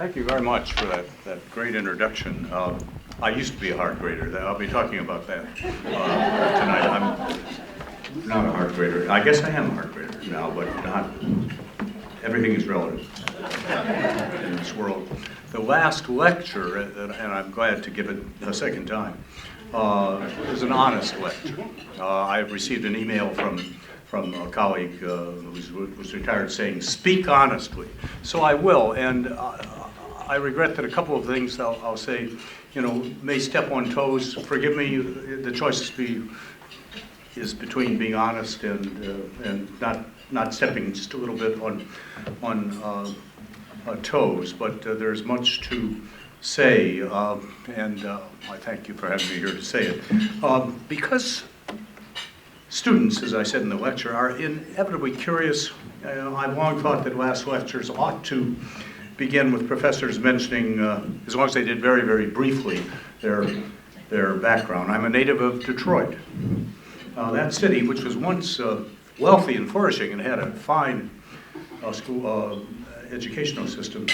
Thank you very much for that great introduction. I used to be a hard grader. I'll be talking about that tonight. I'm not a hard grader. I guess I am a hard grader now, but not everything is relative in this world. The last lecture, and I'm glad to give it a second time, was an honest lecture. I received an email from a colleague who was retired saying, "Speak honestly." So I will, and I regret that a couple of things I'll say, may step on toes. Forgive me, the choice is between being honest and not stepping just a little bit on toes, but there's much to say, and I thank you for having me here to say it. Because students, as I said in the lecture, are inevitably curious. I've long thought that last lectures ought to begin with professors mentioning, as long as they did very, very briefly, their background. I'm a native of Detroit. That city, which was once wealthy and flourishing and had a fine school educational system,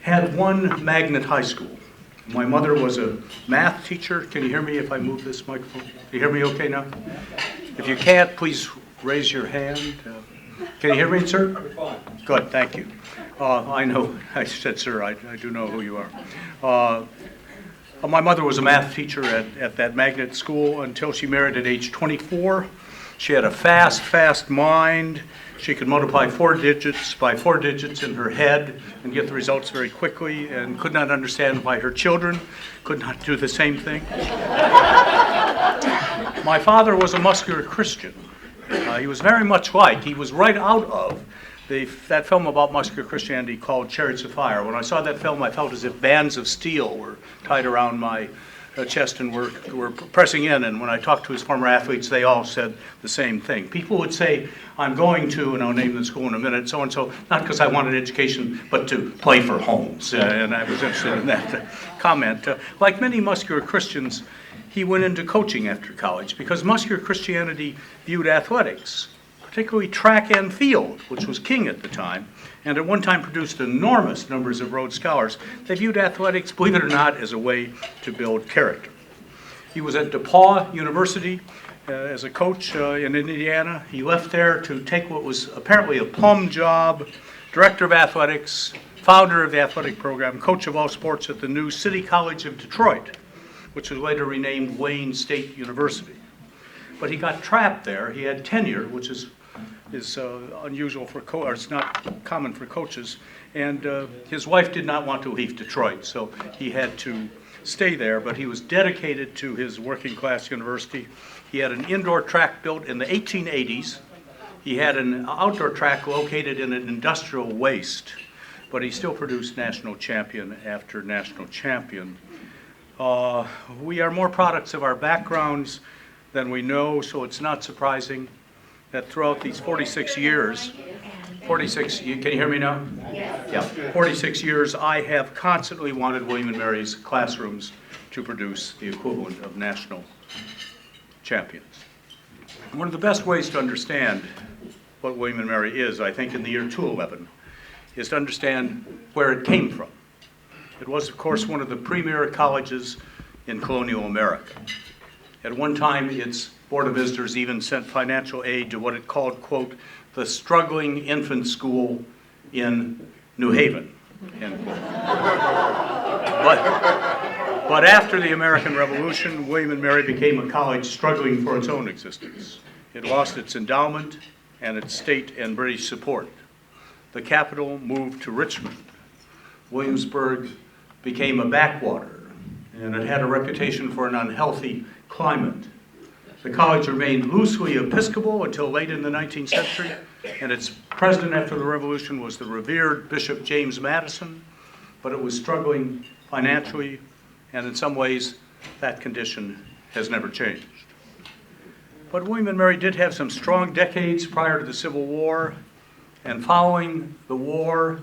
had one magnet high school. My mother was a math teacher. Can you hear me if I move this microphone? Can you hear me okay now? If you can't, please raise your hand. Can you hear me, sir? Good, thank you. I know, I said sir, I do know who you are. My mother was a math teacher at that magnet school until she married at age 24. She had a fast mind. She could multiply 4 digits by 4 digits in her head and get the results very quickly, and could not understand why her children could not do the same thing. My father was a muscular Christian. He was very much like, he was right out of that film about muscular Christianity called Chariots of Fire. When I saw that film, I felt as if bands of steel were tied around my chest and were pressing in. And when I talked to his former athletes, they all said the same thing. People would say, "I'm going to," and I'll name the school in a minute, so-and-so, not because I wanted education, but to play for Holmes. And I was interested in that comment. Like many muscular Christians, he went into coaching after college because muscular Christianity viewed athletics, particularly track and field, which was king at the time, and at one time produced enormous numbers of Rhodes Scholars. They viewed athletics, believe it or not, as a way to build character. He was at DePauw University as a coach in Indiana. He left there to take what was apparently a plum job, director of athletics, founder of the athletic program, coach of all sports at the new City College of Detroit, which was later renamed Wayne State University. But he got trapped there. He had tenure, which is unusual for or it's not common for coaches, and his wife did not want to leave Detroit, so he had to stay there, but he was dedicated to his working class university. He had an indoor track built in the 1880s. He had an outdoor track located in an industrial waste, but he still produced national champion after national champion. We are more products of our backgrounds than we know, so it's not surprising that throughout these 46 years, can you hear me now? Yeah, 46 years, I have constantly wanted William & Mary's classrooms to produce the equivalent of national champions. One of the best ways to understand what William & Mary is, I think, in the year 211, is to understand where it came from. It was, of course, one of the premier colleges in colonial America. At one time, its Board of Visitors even sent financial aid to what it called, quote, the struggling infant school in New Haven, end quote. But after the American Revolution, William & Mary became a college struggling for its own existence. It lost its endowment and its state and British support. The capital moved to Richmond. Williamsburg became a backwater, and it had a reputation for an unhealthy climate. The college remained loosely Episcopal until late in the 19th century, and its president after the Revolution was the revered Bishop James Madison, but it was struggling financially, and in some ways that condition has never changed. But William & Mary did have some strong decades prior to the Civil War, and following the war,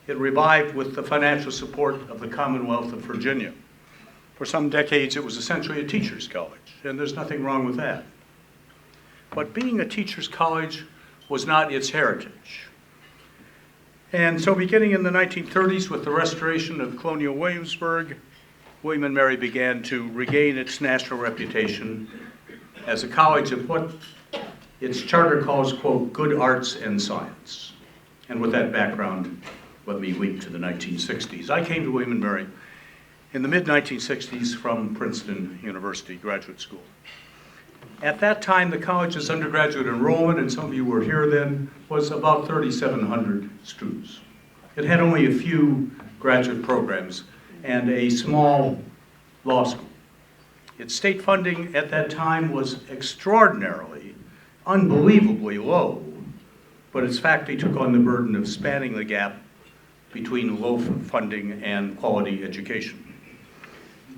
it revived with the financial support of the Commonwealth of Virginia. For some decades, it was essentially a teacher's college, and there's nothing wrong with that. But being a teacher's college was not its heritage. And so beginning in the 1930s with the restoration of colonial Williamsburg, William & Mary began to regain its national reputation as a college of what its charter calls, quote, good arts and science. And with that background, let me leap to the 1960s. I came to William & Mary in the mid-1960s from Princeton University Graduate School. At that time, the college's undergraduate enrollment, and some of you were here then, was about 3,700 students. It had only a few graduate programs and a small law school. Its state funding at that time was extraordinarily, unbelievably low, but its faculty took on the burden of spanning the gap between low funding and quality education.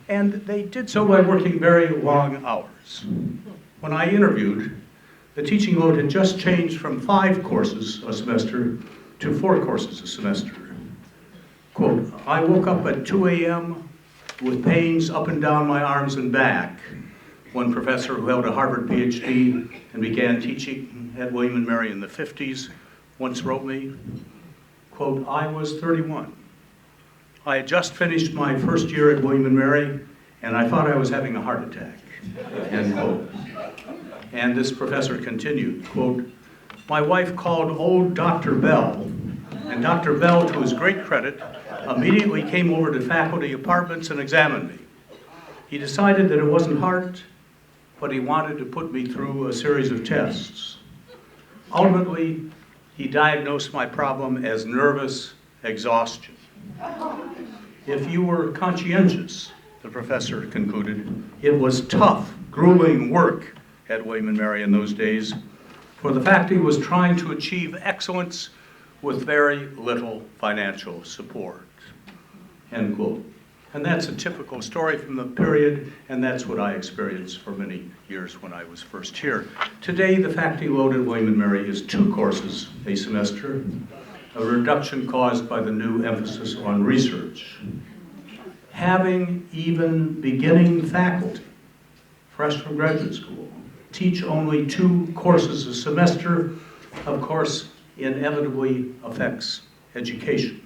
And they did so by working very long hours. When I interviewed, the teaching load had just changed from 5 courses a semester to 4 courses a semester. Quote, I woke up at 2 a.m. with pains up and down my arms and back. One professor who held a Harvard PhD and began teaching at William & Mary in the 50s once wrote me, quote, I was 31. I had just finished my first year at William & Mary, and I thought I was having a heart attack, end quote. And this professor continued, quote, my wife called old Dr. Bell, and Dr. Bell, to his great credit, immediately came over to faculty apartments and examined me. He decided that it wasn't heart, but he wanted to put me through a series of tests. Ultimately, he diagnosed my problem as nervous exhaustion. If you were conscientious, the professor concluded, it was tough, grueling work at William & Mary in those days, for the faculty was trying to achieve excellence with very little financial support, end quote. And that's a typical story from the period, and that's what I experienced for many years when I was first here. Today, the faculty load at William & Mary is 2 courses a semester, a reduction caused by the new emphasis on research. Having even beginning faculty, fresh from graduate school, teach only 2 courses a semester, of course, inevitably affects education.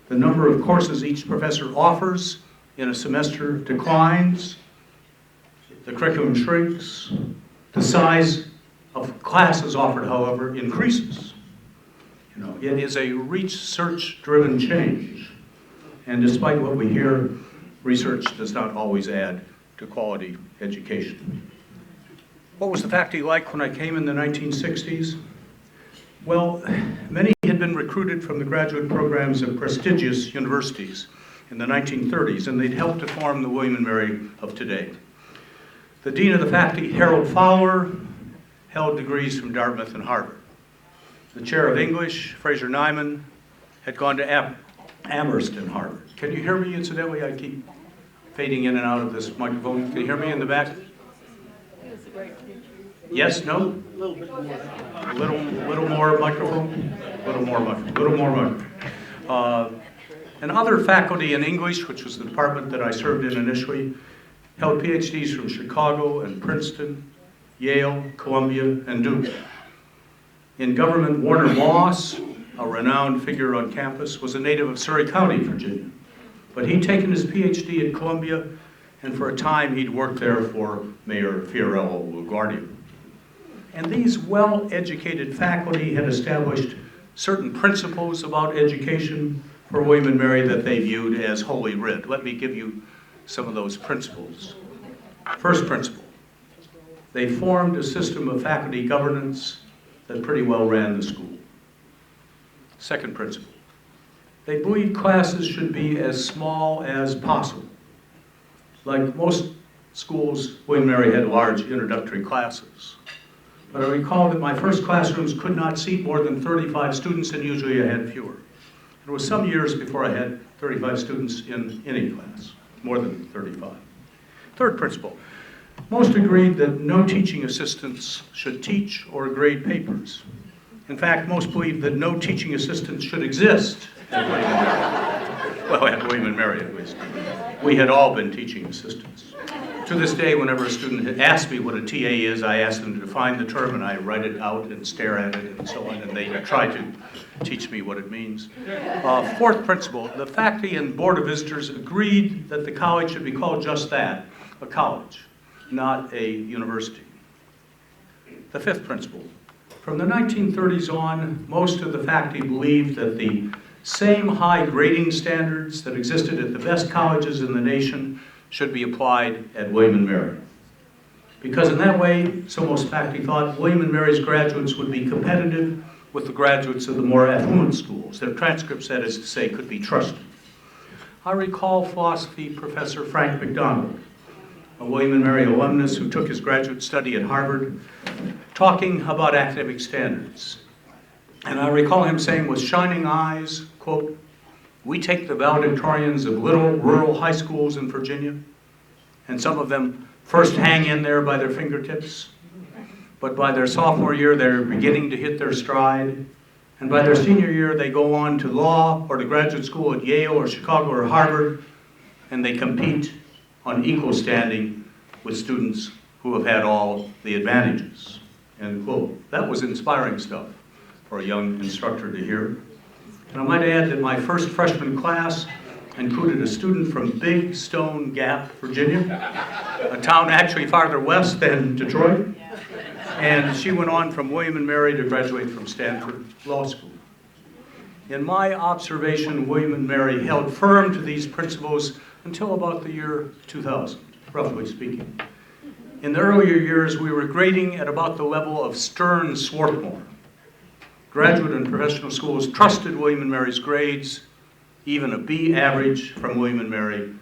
The number of courses each professor offers in a semester declines, the curriculum shrinks, the size of classes offered, however, increases. It is a research-driven change, and despite what we hear, research does not always add to quality education. What was the faculty like when I came in the 1960s? Well, many had been recruited from the graduate programs of prestigious universities in the 1930s, and they'd helped to form the William & Mary of today. The dean of the faculty, Harold Fowler, held degrees from Dartmouth and Harvard. The chair of English, Fraser Nyman, had gone to Amherst and Harvard. Can you hear me, incidentally? I keep fading in and out of this microphone. Can you hear me in the back? Yes, no? A little bit more. Little more microphone? Little more microphone. And other faculty in English, which was the department that I served in initially, held PhDs from Chicago and Princeton, Yale, Columbia, and Duke. In government, Warner Moss, a renowned figure on campus, was a native of Surrey County, Virginia. But he'd taken his PhD at Columbia, and for a time he'd worked there for Mayor Fiorello LaGuardia. And these well-educated faculty had established certain principles about education for William & Mary that they viewed as holy writ. Let me give you some of those principles. First principle, they formed a system of faculty governance that pretty well ran the school. Second principle, they believed classes should be as small as possible. Like most schools, William & Mary had large introductory classes. But I recall that my first classrooms could not seat more than 35 students, and usually I had fewer. It was some years before I had 35 students in any class, more than 35. Third principle, most agreed that no teaching assistants should teach or grade papers. In fact, most believed that no teaching assistants should exist at William & Mary. Well, at William & Mary at least. We had all been teaching assistants. To this day, whenever a student asks me what a TA is, I ask them to define the term, and I write it out and stare at it and so on, and they try to teach me what it means. Fourth principle, the faculty and board of visitors agreed that the college should be called just that, a college, not a university. The fifth principle, from the 1930s on, most of the faculty believed that the same high grading standards that existed at the best colleges in the nation should be applied at William & Mary. Because in that way, so most faculty thought, William & Mary's graduates would be competitive with the graduates of the more affluent schools. Their transcripts, that is to say, could be trusted. I recall philosophy professor Frank McDonald, a William & Mary alumnus who took his graduate study at Harvard, talking about academic standards. And I recall him saying with shining eyes, quote, "We take the valedictorians of little rural high schools in Virginia, and some of them first hang in there by their fingertips, but by their sophomore year they're beginning to hit their stride, and by their senior year they go on to law or to graduate school at Yale or Chicago or Harvard, and they compete on equal standing with students who have had all the advantages." End quote. That was inspiring stuff for a young instructor to hear. And I might add that my first freshman class included a student from Big Stone Gap, Virginia, a town actually farther west than Detroit. And she went on from William & Mary to graduate from Stanford Law School. In my observation, William & Mary held firm to these principles until about the year 2000, roughly speaking. In the earlier years, we were grading at about the level of Stern Swarthmore. Graduate and professional schools trusted William & Mary's grades. Even a B average from William & Mary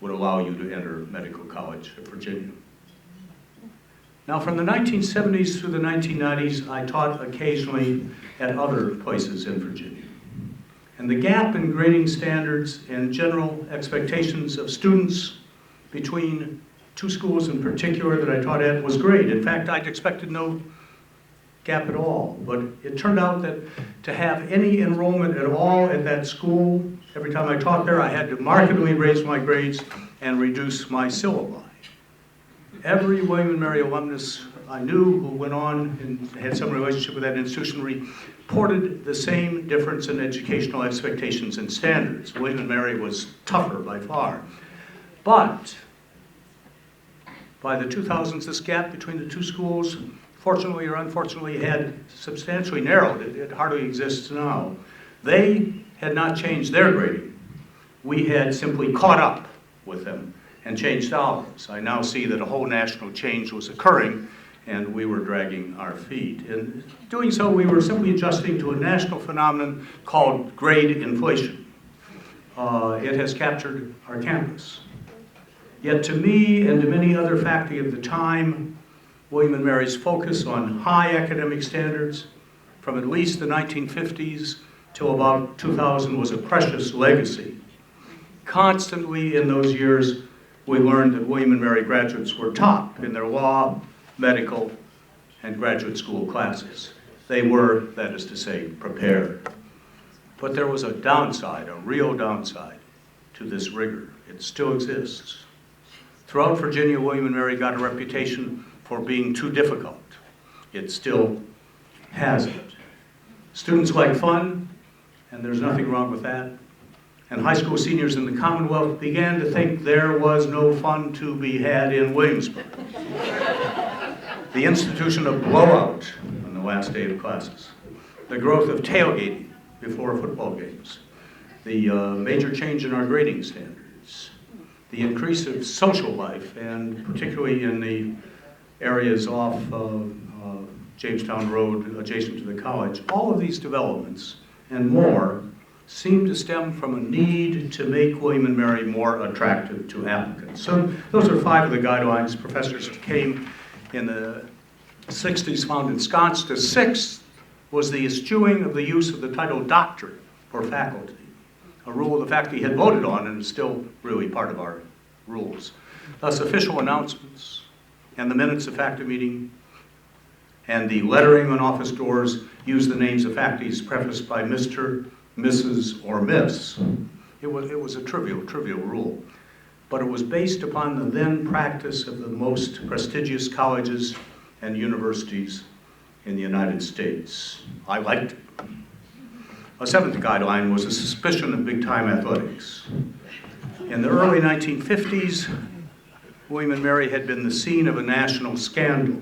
would allow you to enter medical college at Virginia. Now, from the 1970s through the 1990s, I taught occasionally at other places in Virginia. And the gap in grading standards and general expectations of students between two schools in particular that I taught at was great. In fact, I'd expected no gap at all, but it turned out that to have any enrollment at all at that school, every time I taught there, I had to markedly raise my grades and reduce my syllabi. Every William & Mary alumnus I knew who went on and had some relationship with that institution reported the same difference in educational expectations and standards. William & Mary was tougher by far. But by the 2000s, this gap between the two schools, fortunately or unfortunately, had substantially narrowed. It hardly exists now. They had not changed their grading. We had simply caught up with them and changed ours. I now see that a whole national change was occurring, and we were dragging our feet. In doing so, we were simply adjusting to a national phenomenon called grade inflation. It has captured our campus. Yet to me and to many other faculty of the time, William & Mary's focus on high academic standards from at least the 1950s till about 2000 was a precious legacy. Constantly in those years, we learned that William & Mary graduates were top in their law, medical, and graduate school classes. They were, that is to say, prepared. But there was a downside, a real downside to this rigor. It still exists. Throughout Virginia, William & Mary got a reputation for being too difficult. It still has it. Students like fun, and there's nothing wrong with that. And high school seniors in the Commonwealth began to think there was no fun to be had in Williamsburg. The institution of blowout on the last day of classes, the growth of tailgating before football games, the major change in our grading standards, the increase of social life, and particularly in the areas off Jamestown Road adjacent to the college, all of these developments and more seem to stem from a need to make William & Mary more attractive to applicants. So those are 5 of the guidelines professors came in the 60s found ensconced. The 6th was the eschewing of the use of the title doctor for faculty, a rule the faculty had voted on and is still really part of our rules. Thus, official announcements and the minutes of faculty meeting and the lettering on office doors use the names of faculties prefaced by Mr., Mrs., or Miss. It was a trivial rule. but it was based upon the then practice of the most prestigious colleges and universities in the United States. I liked it. A seventh guideline was a suspicion of big-time athletics. In the early 1950s, William & Mary had been the scene of a national scandal.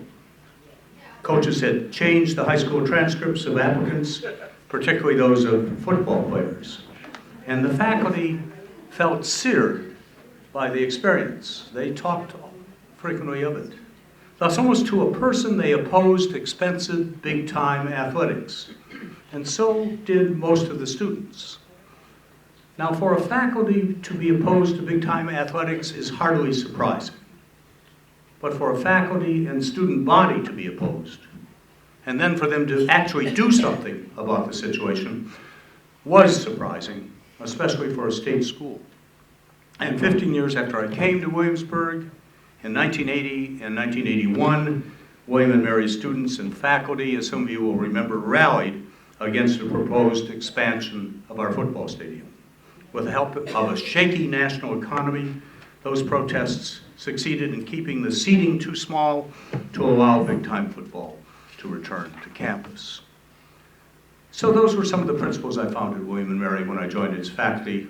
Coaches had changed the high school transcripts of applicants, particularly those of football players. And the faculty felt seared by the experience. They talked frequently of it. Thus, almost to a person, they opposed expensive, big-time athletics. And so did most of the students. Now, for a faculty to be opposed to big-time athletics is hardly surprising. But for a faculty and student body to be opposed, and then for them to actually do something about the situation, was surprising, especially for a state school. And 15 years after I came to Williamsburg, in 1980 and 1981, William & Mary students and faculty, as some of you will remember, rallied against the proposed expansion of our football stadium. With the help of a shaky national economy, those protests succeeded in keeping the seating too small to allow big-time football to return to campus. So those were some of the principles I found at William & Mary when I joined its faculty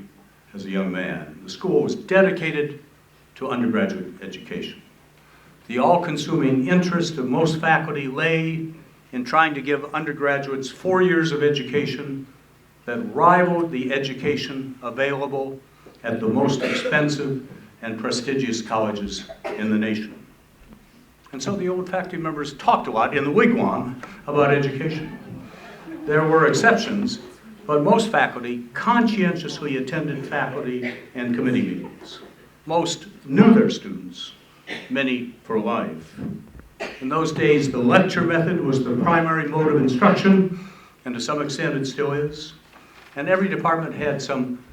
as a young man. The school was dedicated to undergraduate education. The all-consuming interest of most faculty lay in trying to give undergraduates 4 years of education that rivaled the education available at the most expensive and prestigious colleges in the nation. And so the old faculty members talked a lot in the wigwam about education. There were exceptions, but most faculty conscientiously attended faculty and committee meetings. Most knew their students, many for life. In those days, the lecture method was the primary mode of instruction, and to some extent it still is. And every department had some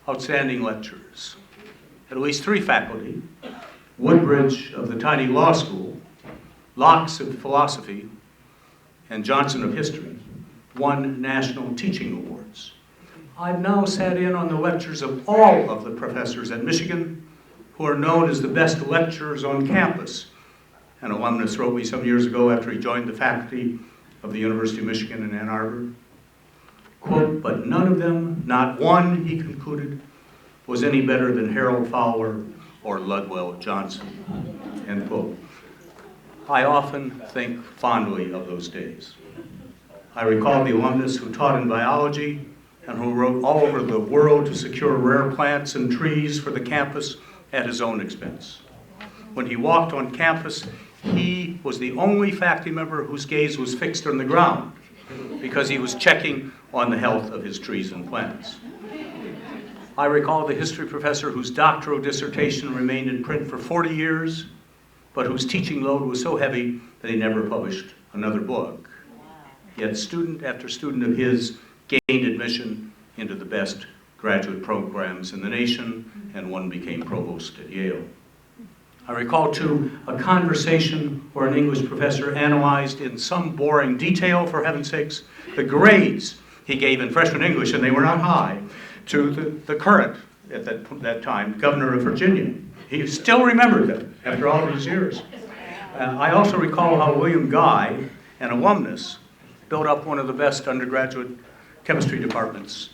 outstanding lecturers. At least 3 faculty, Woodbridge of the tiny law school, Locke of philosophy, and Johnson of history, won national teaching awards. I've now sat in on the lectures of all of the professors at Michigan, who are known as the best lecturers on campus. An alumnus wrote me some years ago after he joined the faculty of the University of Michigan in Ann Arbor, quote, "But none of them, not one," he concluded, "was any better than Harold Fowler or Ludwell Johnson," end quote. I often think fondly of those days. I recall the alumnus who taught in biology and who wrote all over the world to secure rare plants and trees for the campus at his own expense. When he walked on campus, he was the only faculty member whose gaze was fixed on the ground because he was checking on the health of his trees and plants. I recall the history professor whose doctoral dissertation remained in print for 40 years, but whose teaching load was so heavy that he never published another book. Yet student after student of his gained admission into the best graduate programs in the nation, and one became provost at Yale. I recall, too, a conversation where an English professor analyzed in some boring detail, for heaven's sakes, the grades he gave in freshman English, and they were not high, to the current, at that time, governor of Virginia. He still remembered them after all these years. I also recall how William Guy, an alumnus, built up one of the best undergraduate chemistry departments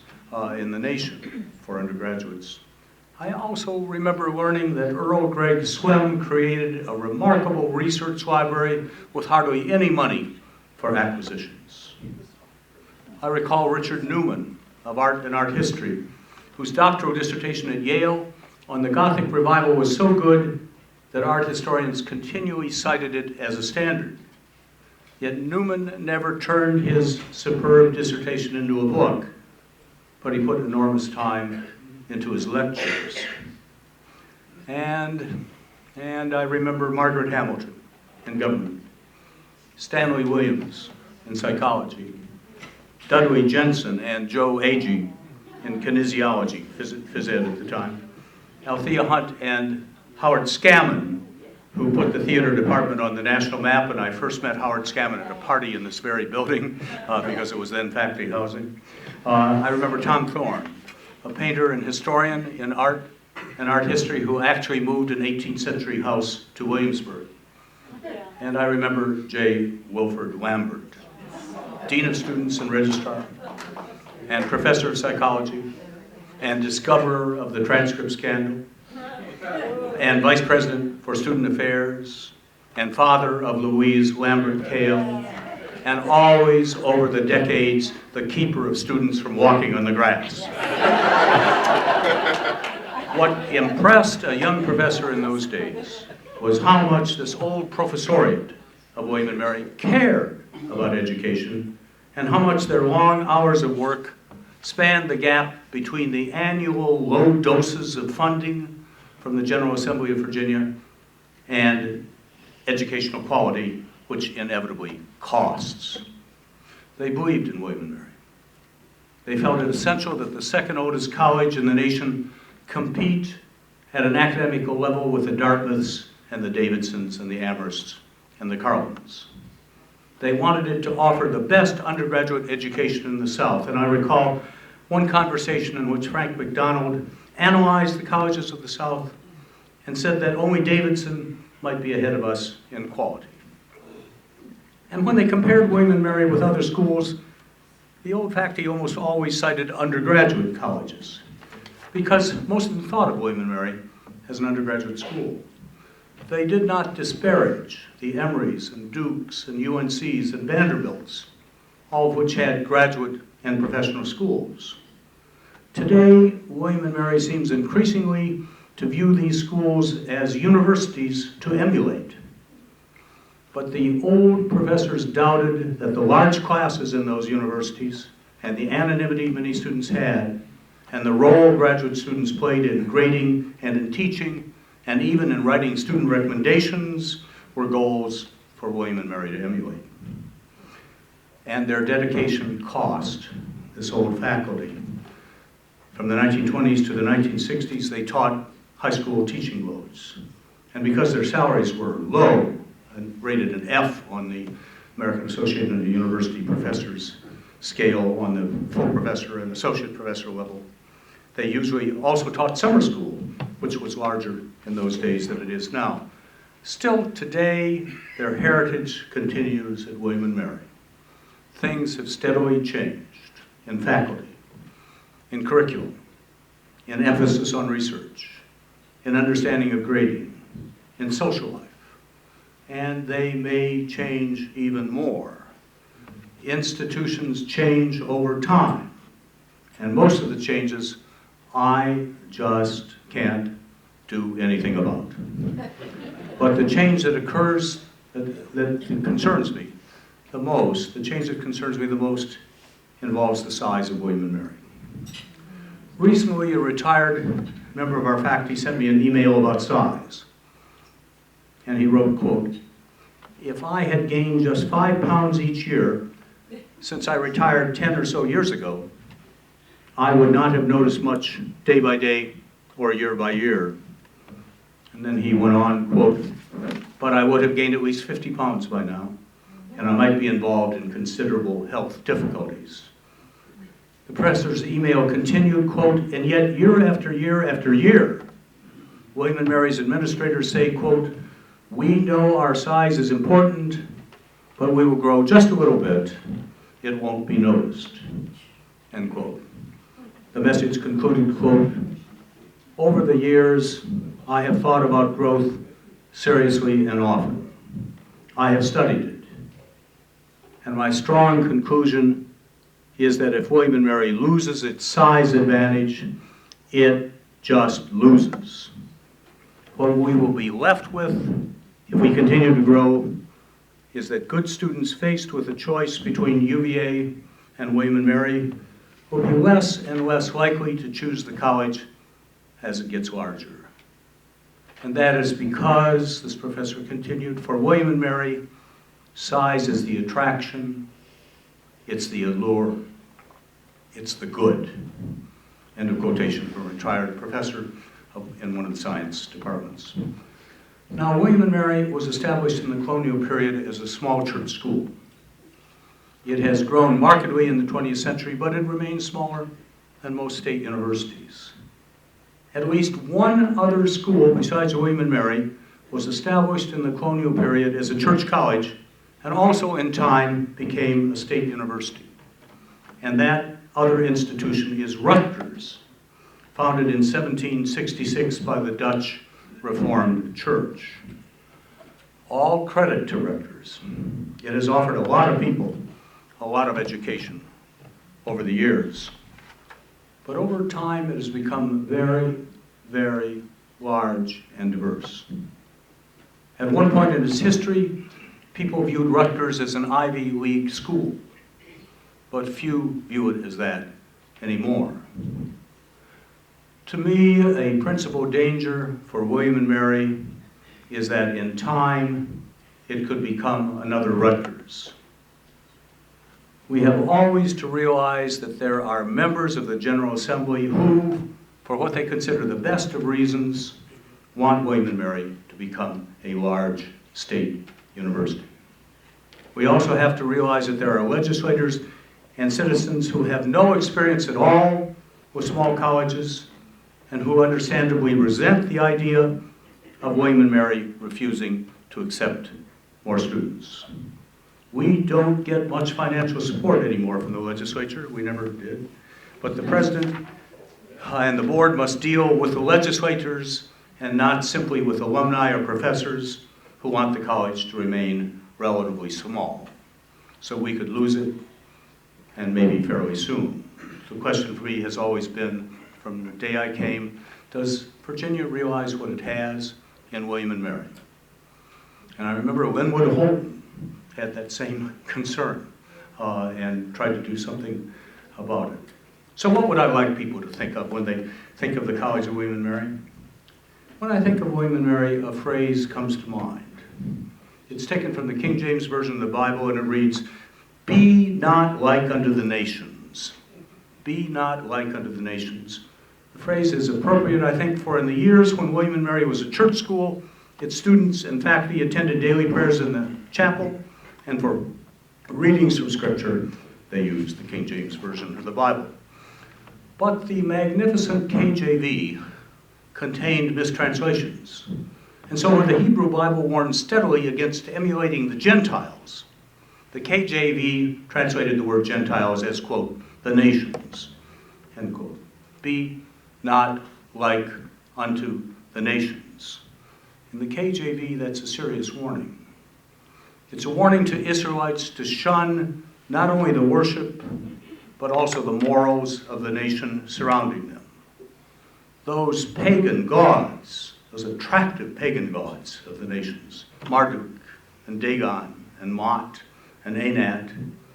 in the nation for undergraduates. I also remember learning that Earl Greg Swim created a remarkable research library with hardly any money for acquisitions. I recall Richard Newman of Art and Art History, whose doctoral dissertation at Yale on the Gothic revival was so good that art historians continually cited it as a standard. Yet Newman never turned his superb dissertation into a book, but he put enormous time into his lectures. And I remember Margaret Hamilton in government, Stanley Williams in psychology, Dudley Jensen and Joe Agee in kinesiology, phys ed at the time, Althea Hunt and Howard Scammon, who put the theater department on the national map, and I first met Howard Scammon at a party in this very building because it was then faculty housing. I remember Tom Thorne, a painter and historian in art an art history who actually moved an 18th century house to Williamsburg. And I remember J. Wilford Lambert, Dean of Students and Registrar, and Professor of Psychology, and discoverer of the transcript scandal, and Vice President for Student Affairs, and father of Louise Lambert Cale, and always, over the decades, the keeper of students from walking on the grass. What impressed a young professor in those days was how much this old professoriate of William and Mary cared about education, and how much their long hours of work spanned the gap between the annual low doses of funding from the General Assembly of Virginia and educational quality, which inevitably costs. They believed in William and Mary. They felt it essential that the second oldest college in the nation compete at an academic level with the Dartmouths and the Davidsons and the Amhersts and the Carletons. They wanted it to offer the best undergraduate education in the South. And I recall one conversation in which Frank McDonald analyzed the colleges of the South and said that only Davidson might be ahead of us in quality. And when they compared William and Mary with other schools, the old faculty almost always cited undergraduate colleges, because most of them thought of William and Mary as an undergraduate school. They did not disparage the Emorys and Dukes and UNCs and Vanderbilts, all of which had graduate and professional schools. Today, William and Mary seems increasingly to view these schools as universities to emulate. But the old professors doubted that the large classes in those universities and the anonymity many students had, and the role graduate students played in grading and in teaching, and even in writing student recommendations, were goals for William and Mary to emulate. And their dedication cost this old faculty. From the 1920s to the 1960s, they taught high school teaching loads. And because their salaries were low, and rated an F on the American Association of University Professors scale on the full professor and associate professor level, they usually also taught summer school, which was larger in those days than it is now. Still today, their heritage continues at William and Mary. Things have steadily changed in faculty, in curriculum, in emphasis on research, in understanding of grading, in social life. And they may change even more. Institutions change over time, and most of the changes I just can't do anything about. But the change that occurs, that concerns me the most, the change that concerns me the most involves the size of William and Mary. Recently, a retired member of our faculty sent me an email about size. And he wrote, quote, "If I had gained just 5 pounds each year since I retired 10 or so years ago, I would not have noticed much day by day or year by year." And then he went on, quote, "But I would have gained at least 50 pounds by now, and I might be involved in considerable health difficulties." The professor's email continued, quote, "And yet year after year after year, William and Mary's administrators say, quote, we know our size is important, but we will grow just a little bit. It won't be noticed," end quote. The message concluded, quote, "Over the years, I have thought about growth seriously and often. I have studied it. And my strong conclusion is that if William and Mary loses its size advantage, it just loses. What we will be left with, if we continue to grow, is that good students faced with a choice between UVA and William and Mary will be less and less likely to choose the college as it gets larger. And that is because," this professor continued, "for William and Mary, size is the attraction, it's the allure, it's the good." End of quotation from a retired professor in one of the science departments. Now, William and Mary was established in the colonial period as a small church school. It has grown markedly in the 20th century, but it remains smaller than most state universities. At least one other school besides William and Mary was established in the colonial period as a church college and also in time became a state university. And that other institution is Rutgers, founded in 1766 by the Dutch Reformed Church. All credit to Rutgers. It has offered a lot of people a lot of education over the years. But over time, it has become very, very large and diverse. At one point in its history, people viewed Rutgers as an Ivy League school, but few view it as that anymore. To me, a principal danger for William and Mary is that in time, it could become another Rutgers. We have always to realize that there are members of the General Assembly who, for what they consider the best of reasons, want William and Mary to become a large state university. We also have to realize that there are legislators and citizens who have no experience at all with small colleges and who understandably resent the idea of William and Mary refusing to accept more students. We don't get much financial support anymore from the legislature. We never did. But the president and the board must deal with the legislators and not simply with alumni or professors who want the college to remain relatively small. So we could lose it, and maybe fairly soon. The question for me has always been, from the day I came, does Virginia realize what it has in William and Mary? And I remember Linwood Holmes had that same concern and tried to do something about it. So what would I like people to think of when they think of the College of William and Mary? When I think of William and Mary, a phrase comes to mind. It's taken from the King James Version of the Bible, and it reads, "Be not like unto the nations." Be not like unto the nations. The phrase is appropriate, I think, for in the years when William and Mary was a church school, its students and faculty attended daily prayers in the chapel, and for readings from Scripture, they used the King James Version of the Bible. But the magnificent KJV contained mistranslations. And so when the Hebrew Bible warned steadily against emulating the Gentiles, the KJV translated the word Gentiles as, quote, the nations, end quote. Be not like unto the nations. In the KJV, that's a serious warning. It's a warning to Israelites to shun not only the worship, but also the morals of the nation surrounding them. Those pagan gods, those attractive pagan gods of the nations, Marduk and Dagon and Mot and Anat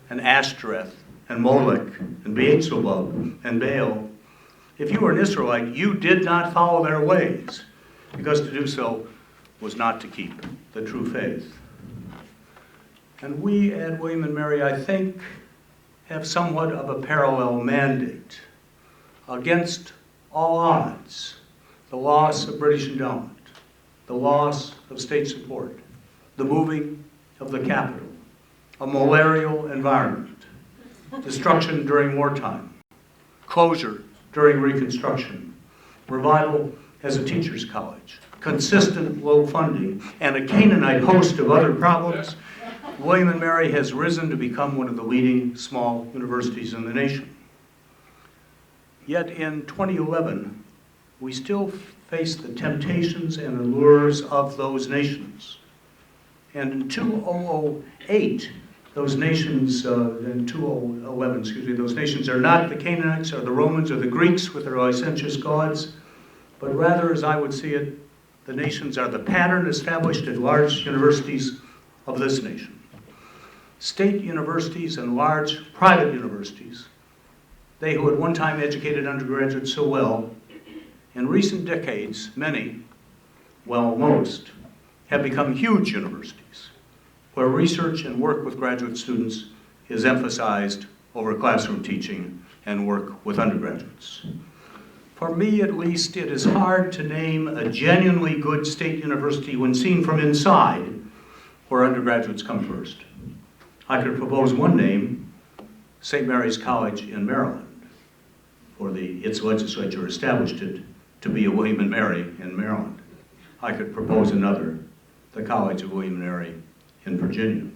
and Ashtoreth and Molech and Beelzebub and Baal. If you were an Israelite, you did not follow their ways, because to do so was not to keep the true faith. And we at William and Mary, I think, have somewhat of a parallel mandate. Against all odds, the loss of British endowment, the loss of state support, the moving of the capital, a malarial environment, destruction during wartime, closure during Reconstruction, revival as a teacher's college, consistent low funding, and a Canaanite host of other problems, William and Mary has risen to become one of the leading small universities in the nation. Yet in 2011, we still face the temptations and allures of those nations. And in 2008, those nations, in 2011, those nations are not the Canaanites or the Romans or the Greeks with their licentious gods, but rather, as I would see it, the nations are the pattern established at large universities of this nation. State universities and large private universities, they who at one time educated undergraduates so well, in recent decades, many, well, most, have become huge universities, where research and work with graduate students is emphasized over classroom teaching and work with undergraduates. For me, at least, it is hard to name a genuinely good state university when seen from inside where undergraduates come first. I could propose one name, St. Mary's College in Maryland, for its legislature established it to be a William and Mary in Maryland. I could propose another, the College of William and Mary in Virginia.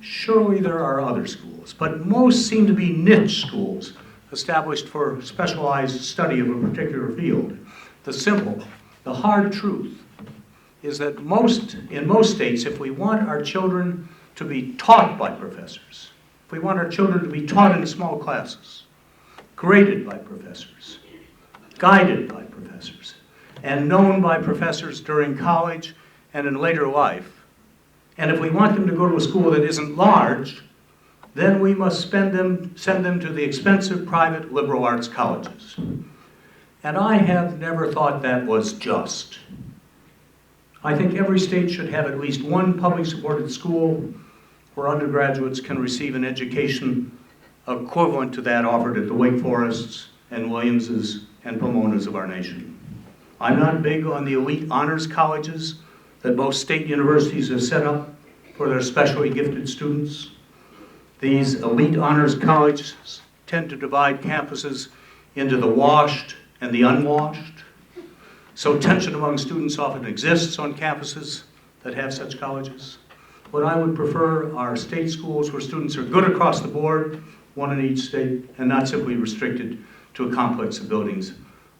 Surely there are other schools, but most seem to be niche schools established for specialized study of a particular field. The simple, the hard truth is that in most states, if we want our children to be taught by professors, if we want our children to be taught in small classes, graded by professors, guided by professors, and known by professors during college and in later life, and if we want them to go to a school that isn't large, then we must send them to the expensive private liberal arts colleges. And I have never thought that was just. I think every state should have at least one publicly supported school where undergraduates can receive an education equivalent to that offered at the Wake Forests and Williamses and Pomonas of our nation. I'm not big on the elite honors colleges that most state universities have set up for their specially gifted students. These elite honors colleges tend to divide campuses into the washed and the unwashed. So tension among students often exists on campuses that have such colleges. What I would prefer are state schools where students are good across the board, one in each state, and not simply restricted to a complex of buildings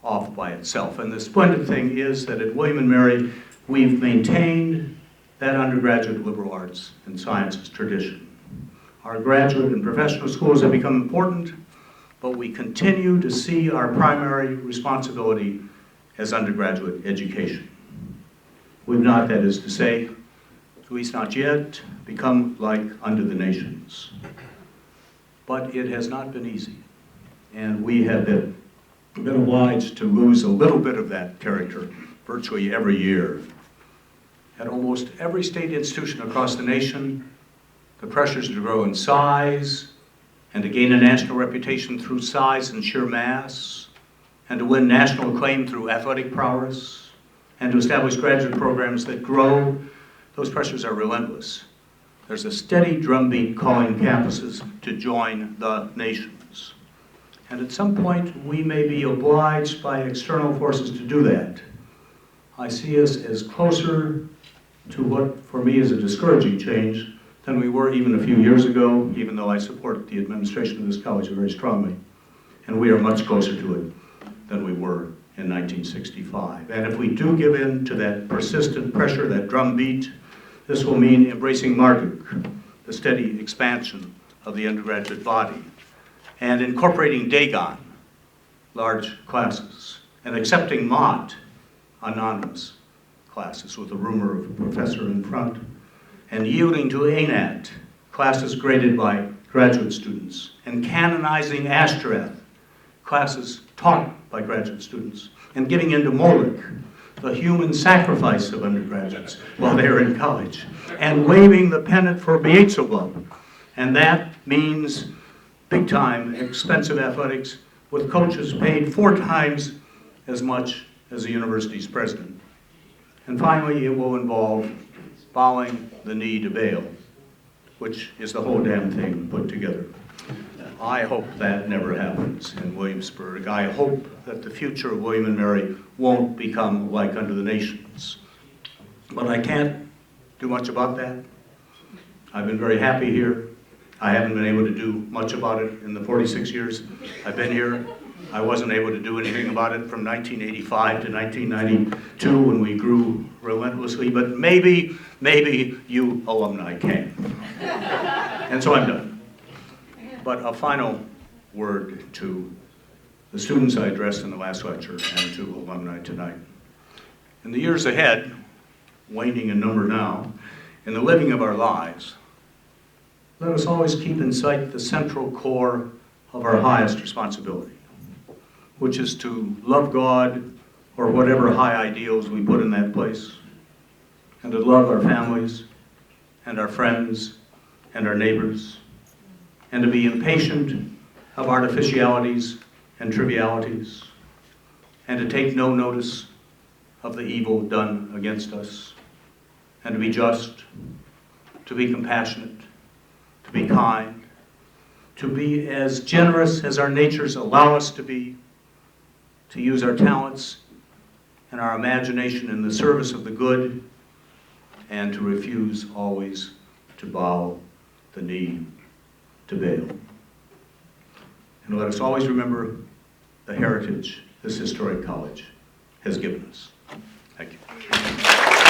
off by itself. And the splendid thing is that at William and Mary, we've maintained that undergraduate liberal arts and sciences tradition. Our graduate and professional schools have become important, but we continue to see our primary responsibility as undergraduate education. We've not, that is to say, at least not yet, become like unto the nations. But it has not been easy, and we have been obliged to lose a little bit of that character virtually every year. At almost every state institution across the nation, the pressures to grow in size and to gain a national reputation through size and sheer mass, and to win national acclaim through athletic prowess, and to establish graduate programs that grow, those pressures are relentless. There's a steady drumbeat calling campuses to join the nations. And at some point, we may be obliged by external forces to do that. I see us as closer to what, for me, is a discouraging change than we were even a few years ago, even though I support the administration of this college very strongly. And we are much closer to it than we were in 1965. And if we do give in to that persistent pressure, that drumbeat, this will mean embracing Marduk, the steady expansion of the undergraduate body, and incorporating Dagon, large classes, and accepting Mott, anonymous classes with a rumor of a professor in front, and yielding to Anat, classes graded by graduate students, and canonizing Ashtoreth, classes taught by graduate students, and giving in to Moloch, the human sacrifice of undergraduates while they're in college, and waiving the pennant for Beelzebub. And that means big-time, expensive athletics with coaches paid 4 times as much as the university's president. And finally, it will involve bowing the knee to Baal, which is the whole damn thing put together. I hope that never happens in Williamsburg. I hope that the future of William and Mary won't become like unto the nations. But I can't do much about that. I've been very happy here. I haven't been able to do much about it in the 46 years I've been here. I wasn't able to do anything about it from 1985 to 1992 when we grew relentlessly, but maybe you alumni can. And so I'm done. But a final word to the students I addressed in the last lecture and to alumni tonight. In the years ahead, waning in number now, in the living of our lives, let us always keep in sight the central core of our highest responsibility, which is to love God or whatever high ideals we put in that place, and to love our families and our friends and our neighbors, and to be impatient of artificialities and trivialities, and to take no notice of the evil done against us, and to be just, to be compassionate, to be kind, to be as generous as our natures allow us to be to use our talents and our imagination in the service of the good, and to refuse always to bow the knee to Baal. And let us always remember the heritage this historic college has given us. Thank you.